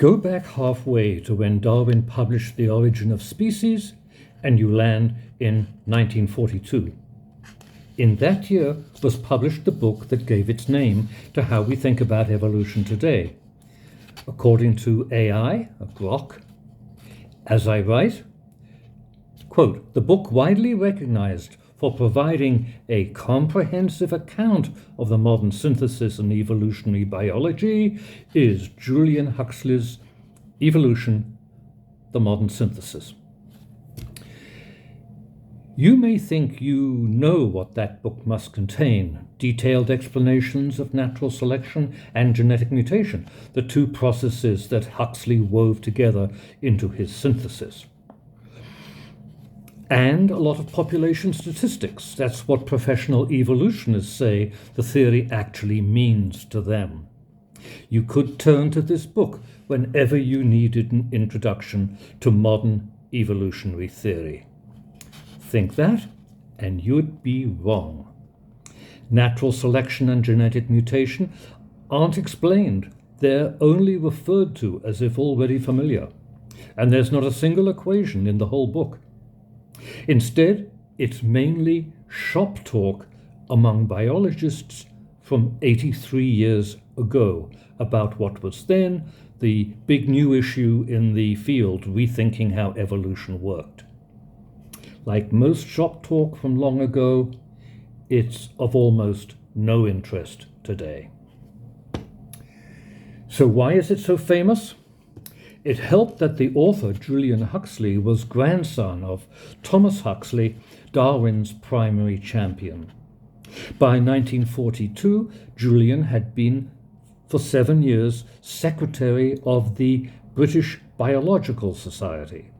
Go back halfway to when Darwin published The Origin of Species, and you land in 1942. In that year was published the book that gave its name to how we think about evolution today. According to AI, Grok, as I write, quote, the book widely recognized for providing a comprehensive account of the modern synthesis in evolutionary biology is Julian Huxley's Evolution, the Modern Synthesis. You may think you know what that book must contain: detailed explanations of natural selection and genetic mutation, the two processes that Huxley wove together into his synthesis. And a lot of population statistics. That's what professional evolutionists say the theory actually means to them. You could turn to this book whenever you needed an introduction to modern evolutionary theory. Think that, and you'd be wrong. Natural selection and genetic mutation aren't explained. They're only referred to as if already familiar. And there's not a single equation in the whole book. Instead, it's mainly shop talk among biologists from 83 years ago about what was then the big new issue in the field, rethinking how evolution worked. Like most shop talk from long ago, it's of almost no interest today. So why is it so famous? It helped that the author, Julian Huxley, was grandson of Thomas Huxley, Darwin's primary champion. By 1942, Julian had been for 7 years secretary of the British Biological Society.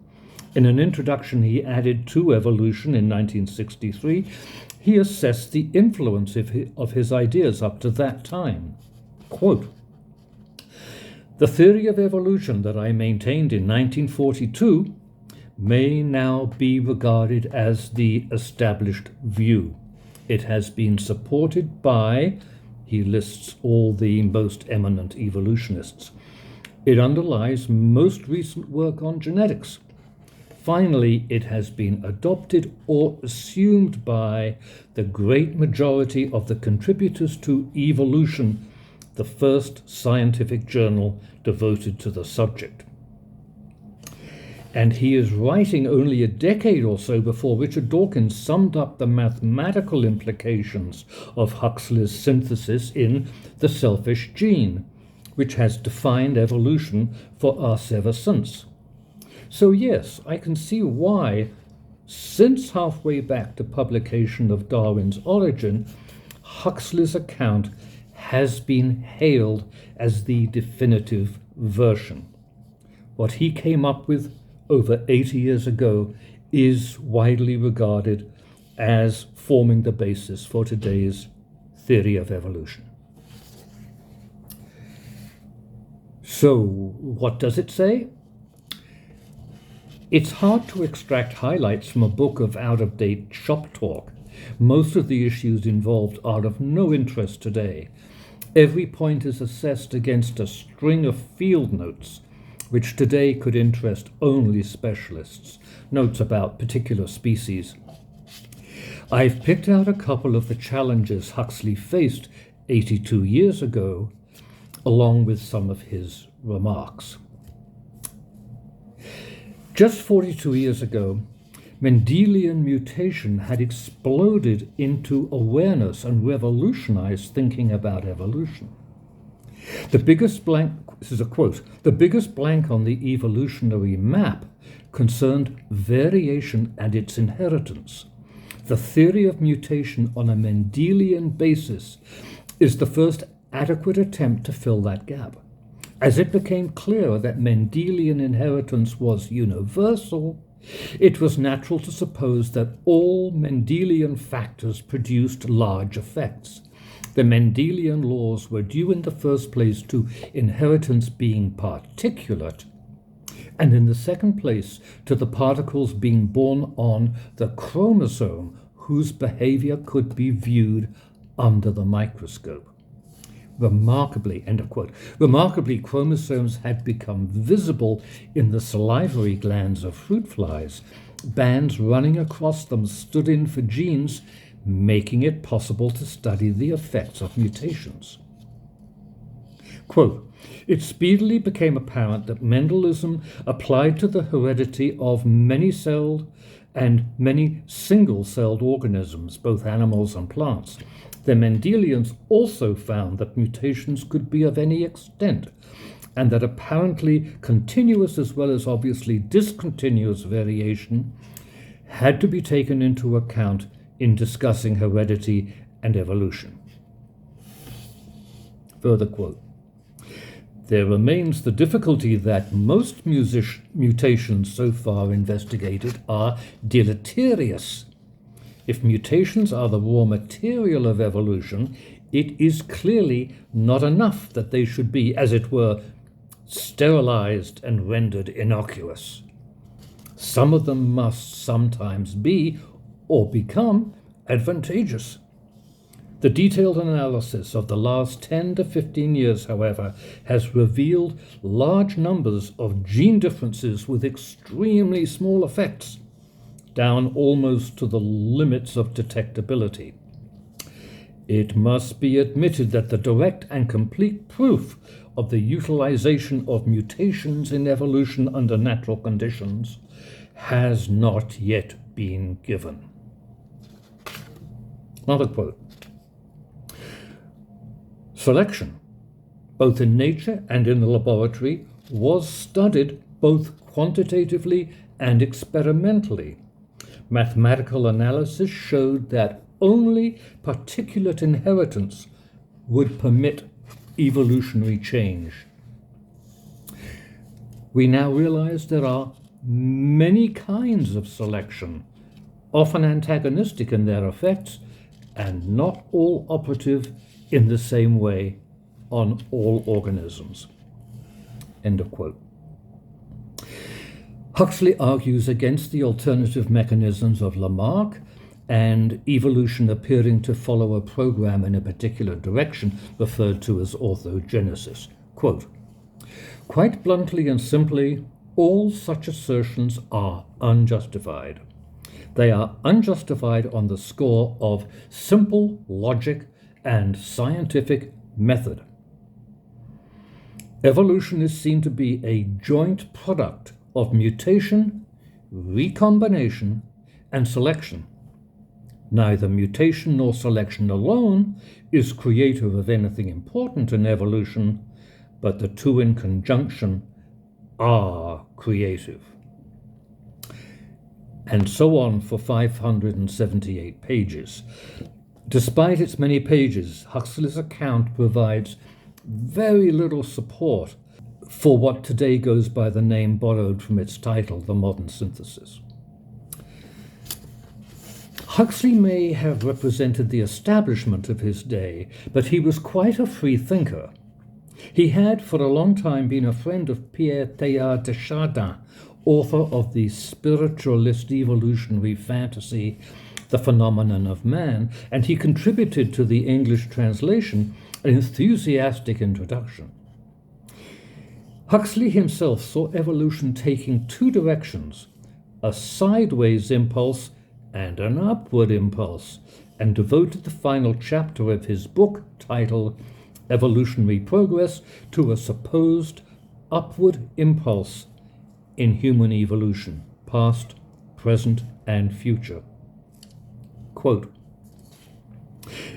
In an introduction he added to evolution in 1963, he assessed the influence of his ideas up to that time. Quote, the theory of evolution that I maintained in 1942 may now be regarded as the established view. It has been supported by, he lists all the most eminent evolutionists. It underlies most recent work on genetics. Finally, it has been adopted or assumed by the great majority of the contributors to Evolution, the first scientific journal devoted to the subject. And he is writing only a decade or so before Richard Dawkins summed up the mathematical implications of Huxley's synthesis in The Selfish Gene, which has defined evolution for us ever since. So yes, I can see why, since halfway back to publication of Darwin's Origin, Huxley's account has been hailed as the definitive version. What he came up with over 80 years ago is widely regarded as forming the basis for today's theory of evolution. So, what does it say? It's hard to extract highlights from a book of out-of-date shop talk. Most of the issues involved are of no interest today. Every point is assessed against a string of field notes, which today could interest only specialists, notes about particular species. I've picked out a couple of the challenges Huxley faced 82 years ago, along with some of his remarks. Just 42 years ago, Mendelian mutation had exploded into awareness and revolutionized thinking about evolution. The biggest blank, this is a quote, the biggest blank on the evolutionary map concerned variation and its inheritance. The theory of mutation on a Mendelian basis is the first adequate attempt to fill that gap. As it became clear that Mendelian inheritance was universal, it was natural to suppose that all Mendelian factors produced large effects. The Mendelian laws were due in the first place to inheritance being particulate, and in the second place to the particles being born on the chromosome whose behavior could be viewed under the microscope. Remarkably, end of quote. Remarkably, chromosomes had become visible in the salivary glands of fruit flies. Bands running across them stood in for genes, making it possible to study the effects of mutations. Quote, it speedily became apparent that Mendelism applied to the heredity of many-celled and many single-celled organisms, both animals and plants. The Mendelians also found that mutations could be of any extent, and that apparently continuous as well as obviously discontinuous variation had to be taken into account in discussing heredity and evolution. Further quote, there remains the difficulty that most mutations so far investigated are deleterious. If mutations are the raw material of evolution, it is clearly not enough that they should be, as it were, sterilized and rendered innocuous. Some of them must sometimes be, or become, advantageous. The detailed analysis of the last 10 to 15 years, however, has revealed large numbers of gene differences with extremely small effects, down almost to the limits of detectability. It must be admitted that the direct and complete proof of the utilization of mutations in evolution under natural conditions has not yet been given. Another quote. Selection, both in nature and in the laboratory, was studied both quantitatively and experimentally. Mathematical analysis showed that only particulate inheritance would permit evolutionary change. We now realize there are many kinds of selection, often antagonistic in their effects, and not all operative in the same way on all organisms. End of quote. Huxley argues against the alternative mechanisms of Lamarck and evolution appearing to follow a program in a particular direction referred to as orthogenesis. Quote, quite bluntly and simply, all such assertions are unjustified. They are unjustified on the score of simple logic and scientific method. Evolution is seen to be a joint product of mutation, recombination, and selection. Neither mutation nor selection alone is creator of anything important in evolution, but the two in conjunction are creative. And so on for 578 pages. Despite its many pages, Huxley's account provides very little support for what today goes by the name borrowed from its title, The Modern Synthesis. Huxley may have represented the establishment of his day, but he was quite a free thinker. He had for a long time been a friend of Pierre Teilhard de Chardin, author of the spiritualist evolutionary fantasy, The Phenomenon of Man, and he contributed to the English translation an enthusiastic introduction. Huxley himself saw evolution taking two directions, a sideways impulse and an upward impulse, and devoted the final chapter of his book, titled Evolutionary Progress, to a supposed upward impulse in human evolution, past, present, and future. Quote,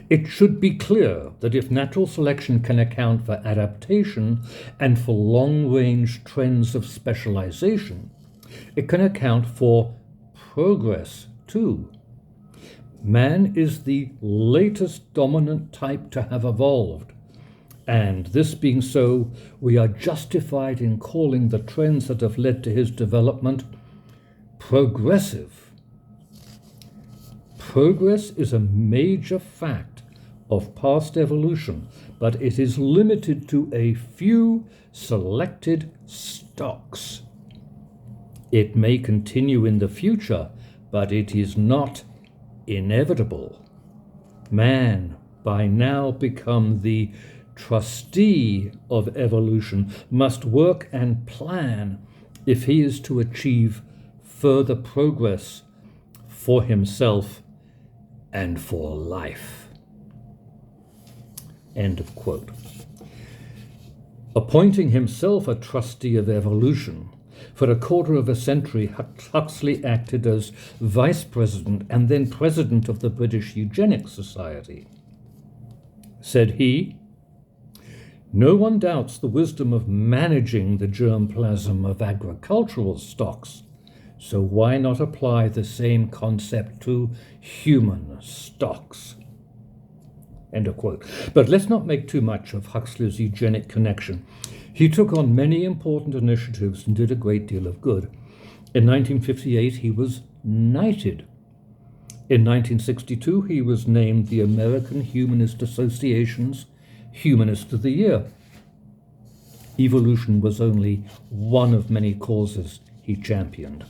it should be clear that if natural selection can account for adaptation and for long-range trends of specialization, it can account for progress too. Man is the latest dominant type to have evolved, and this being so, we are justified in calling the trends that have led to his development progressive. Progress is a major fact of past evolution, but it is limited to a few selected stocks. It may continue in the future, but it is not inevitable. Man, by now become the trustee of evolution, must work and plan if he is to achieve further progress for himself and for life. End of quote. Appointing himself a trustee of evolution, for a quarter of a century Huxley acted as vice president and then president of the British Eugenics Society. Said he, "No one doubts the wisdom of managing the germplasm of agricultural stocks, so why not apply the same concept to human stocks?" End of quote. But let's not make too much of Huxley's eugenic connection. He took on many important initiatives and did a great deal of good. In 1958, he was knighted. In 1962, he was named the American Humanist Association's Humanist of the Year. Evolution was only one of many causes he championed.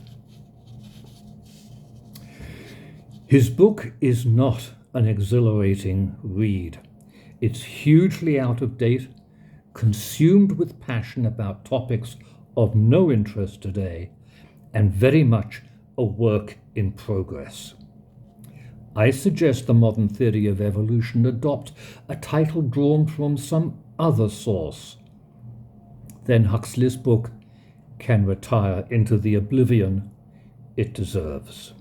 His book is not an exhilarating read. It's hugely out of date, consumed with passion about topics of no interest today, and very much a work in progress. I suggest the modern theory of evolution adopt a title drawn from some other source. Then Huxley's book can retire into the oblivion it deserves.